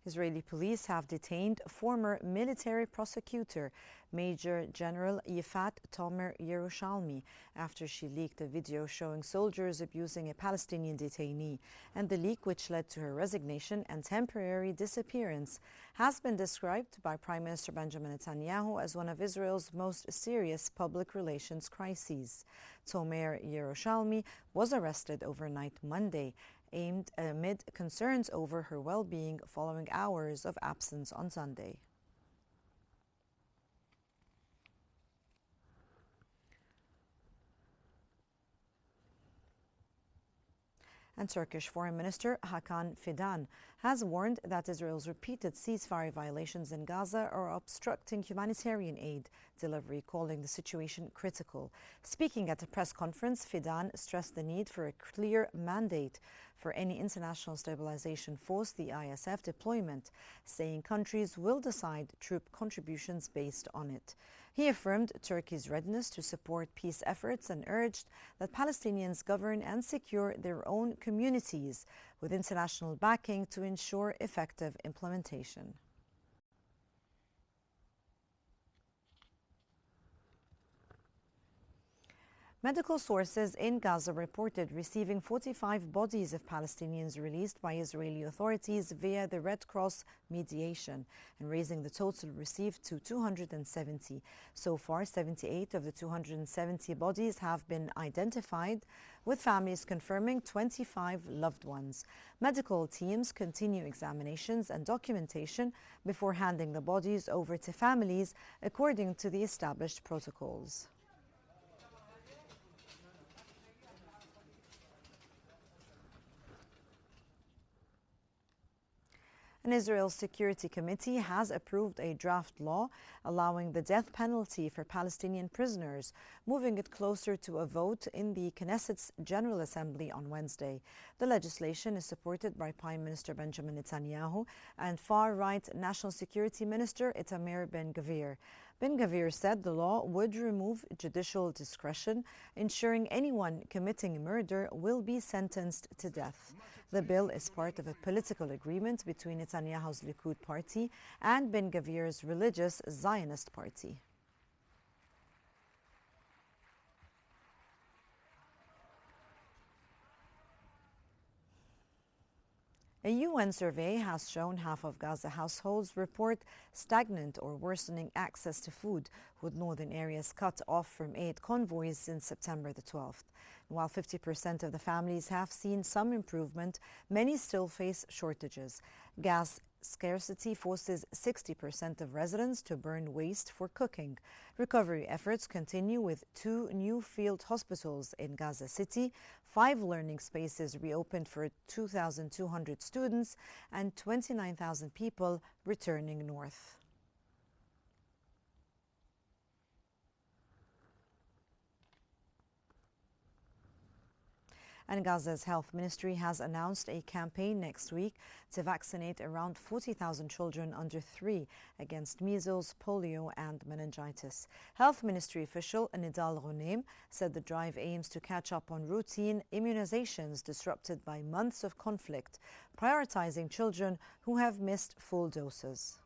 Israeli police have detained former military prosecutor Major General Yifat Tomer Yerushalmi after she leaked a video showing soldiers abusing a Palestinian detainee. And the leak, which led to her resignation and temporary disappearance, has been described by Prime Minister Benjamin Netanyahu as one of Israel's most serious public relations crises. Tomer Yerushalmi was arrested overnight Monday, amid concerns over her well-being following hours of absence on Sunday. And Turkish Foreign Minister Hakan Fidan has warned that Israel's repeated ceasefire violations in Gaza are obstructing humanitarian aid delivery, calling the situation critical. Speaking at a press conference, Fidan stressed the need for a clear mandate for any international stabilization force, the ISF deployment, saying countries will decide troop contributions based on it. He affirmed Turkey's readiness to support peace efforts and urged that Palestinians govern and secure their own communities with international backing to ensure effective implementation. Medical sources in Gaza reported receiving 45 bodies of Palestinians released by Israeli authorities via the Red Cross mediation, and raising the total received to 270. So far, 78 of the 270 bodies have been identified, with families confirming 25 loved ones. Medical teams continue examinations and documentation before handing the bodies over to families according to the established protocols. An Israel Security Committee has approved a draft law allowing the death penalty for Palestinian prisoners, moving it closer to a vote in the Knesset's General Assembly on Wednesday. The legislation is supported by Prime Minister Benjamin Netanyahu and far-right National Security Minister Itamar Ben-Gvir. Ben-Gvir said the law would remove judicial discretion, ensuring anyone committing murder will be sentenced to death. The bill is part of a political agreement between Netanyahu's Likud party and Ben-Gvir's religious Zionist party. A UN survey has shown half of Gaza households report stagnant or worsening access to food, with northern areas cut off from aid convoys since September the 12th. While 50% of the families have seen some improvement, many still face shortages. Gas scarcity forces 60% of residents to burn waste for cooking. Recovery efforts continue with 2 new field hospitals in Gaza City, 5 learning spaces reopened for 2,200 students, and 29,000 people returning north. And Gaza's health ministry has announced a campaign next week to vaccinate around 40,000 children under 3 against measles, polio, and meningitis. Health ministry official Nidal Ghoneim said the drive aims to catch up on routine immunizations disrupted by months of conflict, prioritizing children who have missed full doses.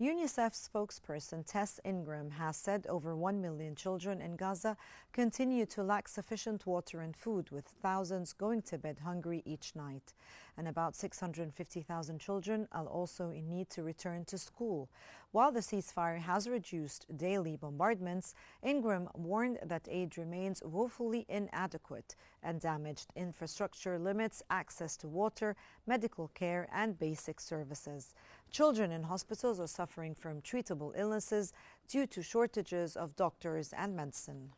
UNICEF spokesperson Tess Ingram has said over 1 million children in Gaza continue to lack sufficient water and food, with thousands going to bed hungry each night. And about 650,000 children are also in need to return to school. While the ceasefire has reduced daily bombardments, Ingram warned that aid remains woefully inadequate, and damaged infrastructure limits access to water, medical care, and basic services. Children in hospitals are suffering from treatable illnesses due to shortages of doctors and medicine.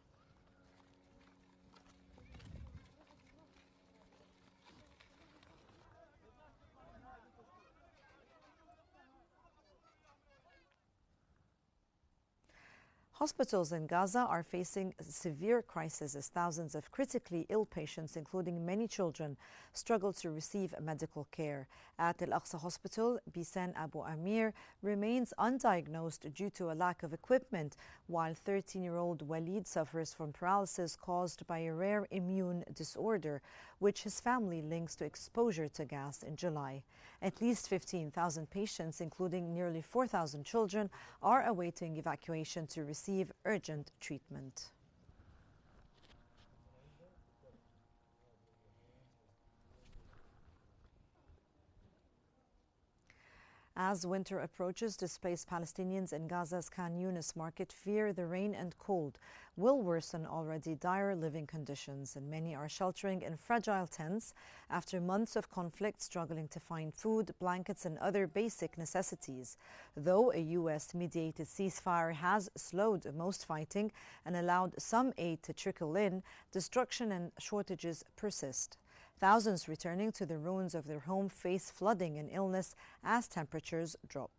Hospitals in Gaza are facing a severe crisis as thousands of critically ill patients, including many children, struggle to receive medical care. At Al-Aqsa Hospital, Bisan Abu Amir remains undiagnosed due to a lack of equipment, while 13-year-old Walid suffers from paralysis caused by a rare immune disorder, which his family links to exposure to gas in July. At least 15,000 patients, including nearly 4,000 children, are awaiting evacuation to receive urgent treatment. As winter approaches, displaced Palestinians in Gaza's Qnews market fear the rain and cold will worsen already dire living conditions, and many are sheltering in fragile tents after months of conflict, struggling to find food, blankets and other basic necessities. Though a U.S.-mediated ceasefire has slowed most fighting and allowed some aid to trickle in, destruction and shortages persist. Thousands returning to the ruins of their home face flooding and illness as temperatures drop.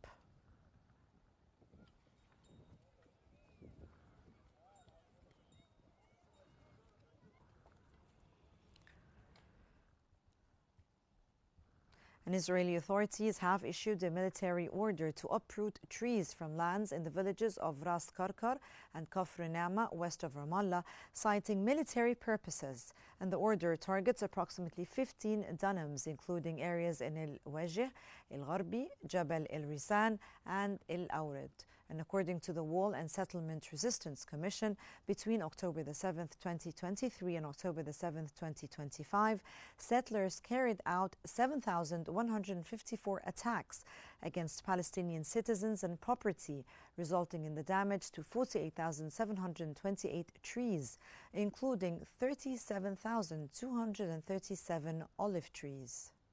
And Israeli authorities have issued a military order to uproot trees from lands in the villages of Ras Karkar and Kafr Nama west of Ramallah, citing military purposes. And the order targets approximately 15 dunams, including areas in El-Wajih, El-Gharbi, Jabal El-Risan and El-Awrid. And according to the Wall and Settlement Resistance Commission, between October the 7th, 2023 and October the 7th, 2025, settlers carried out 7,154 attacks against Palestinian citizens and property, resulting in the damage to 48,728 trees, including 37,237 olive trees.